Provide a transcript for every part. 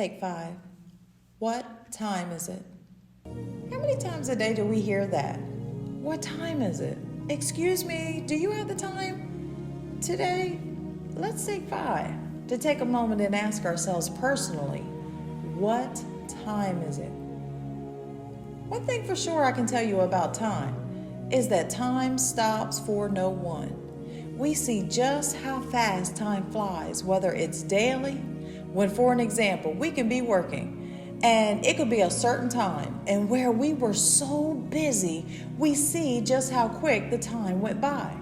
Take 5. What time is it? How many times a day do we hear that? What time is it? Excuse me, do you have the time? Today, let's take 5 to take a moment and ask ourselves personally, what time is it? One thing for sure I can tell you about time is that time stops for no one. We see just how fast time flies, whether it's daily, when, for an example, we can be working and it could be a certain time, and where we were so busy, we see just how quick the time went by.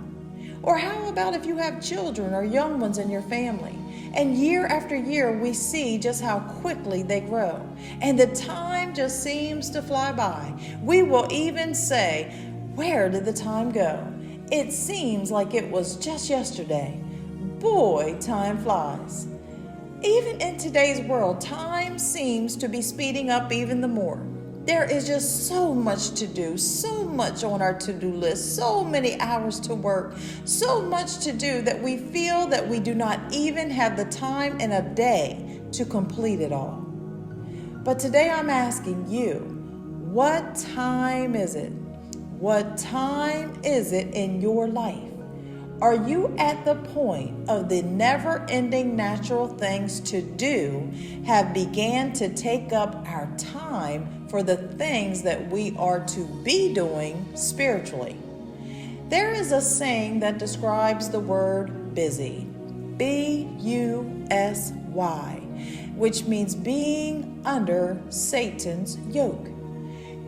Or how about if you have children or young ones in your family, and year after year we see just how quickly they grow, and the time just seems to fly by. We will even say, where did the time go? It seems like it was just yesterday. Boy, time flies. Even in today's world, time seems to be speeding up even the more. There is just so much to do, so much on our to-do list, so many hours to work, so much to do that we feel that we do not even have the time in a day to complete it all. But today I'm asking you, what time is it? What time is it in your life? Are you at the point of the never-ending natural things to do have began to take up our time for the things that we are to be doing spiritually? There is a saying that describes the word busy, B-U-S-Y, which means being under Satan's yoke.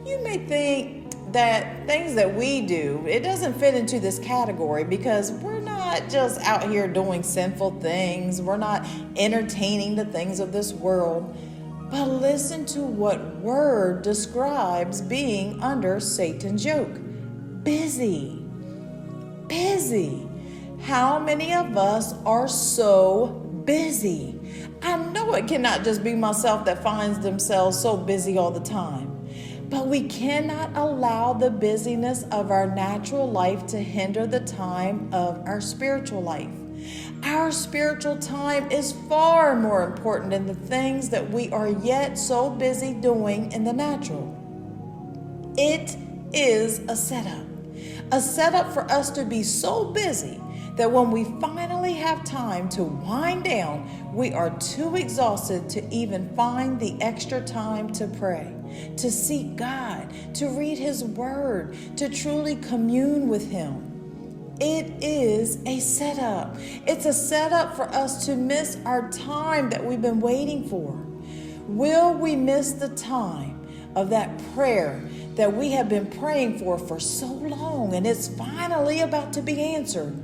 You may think that things that we do, it doesn't fit into this category because we're not just out here doing sinful things. We're not entertaining the things of this world. But listen to what word describes being under Satan's yoke. Busy. Busy. How many of us are so busy? I know it cannot just be myself that finds themselves so busy all the time. But we cannot allow the busyness of our natural life to hinder the time of our spiritual life. Our spiritual time is far more important than the things that we are yet so busy doing in the natural. It is a setup for us to be so busy that when we finally have time to wind down, we are too exhausted to even find the extra time to pray, to seek God, to read His Word, to truly commune with Him. It is a setup. It's a setup for us to miss our time that we've been waiting for. Will we miss the time of that prayer that we have been praying for so long, and it's finally about to be answered?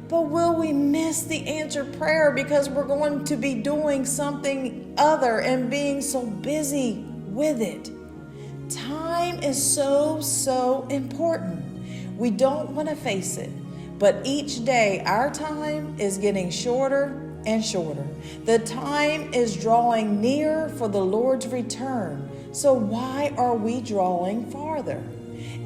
But will we miss the answered prayer because we're going to be doing something other and being so busy with it? Time is so important. We don't want to face it, but each day our time is getting shorter and shorter. The time is drawing near for the Lord's return. So why are we drawing farther?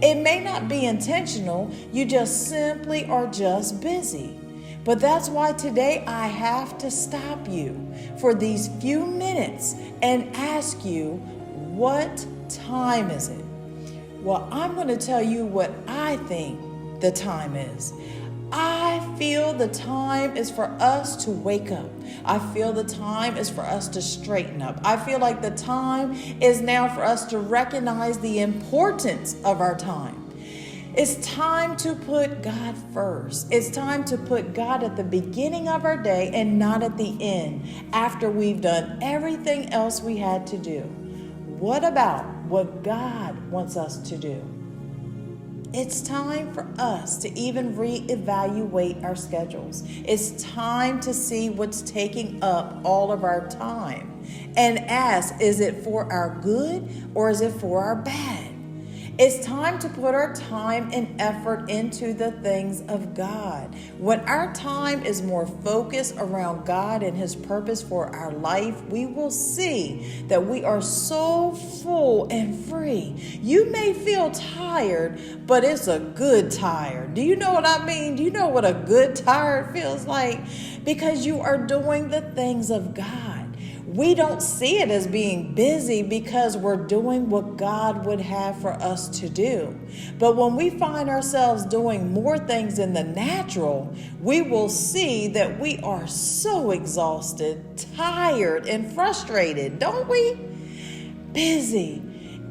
It may not be intentional, you just simply are just busy. But that's why today I have to stop you for these few minutes and ask you, what time is it? Well, I'm going to tell you what I think the time is. I feel the time is for us to wake up. I feel the time is for us to straighten up. I feel like the time is now for us to recognize the importance of our time. It's time to put God first. It's time to put God at the beginning of our day and not at the end, after we've done everything else we had to do. What about what God wants us to do? It's time for us to even reevaluate our schedules. It's time to see what's taking up all of our time and ask, is it for our good or is it for our bad? It's time to put our time and effort into the things of God. When our time is more focused around God and His purpose for our life, we will see that we are so full and free. You may feel tired, but it's a good tired. Do you know what I mean? Do you know what a good tired feels like? Because you are doing the things of God. We don't see it as being busy because we're doing what God would have for us to do. But when we find ourselves doing more things in the natural, we will see that we are so exhausted, tired, and frustrated, don't we? Busy.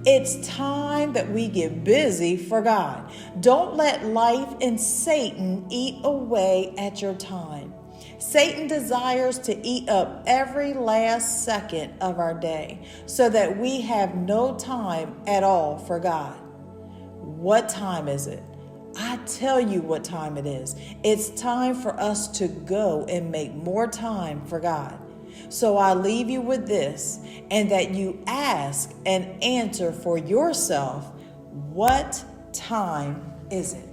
It's time that we get busy for God. Don't let life and Satan eat away at your time. Satan desires to eat up every last second of our day so that we have no time at all for God. What time is it? I tell you what time it is. It's time for us to go and make more time for God. So I leave you with this, and that you ask and answer for yourself, what time is it?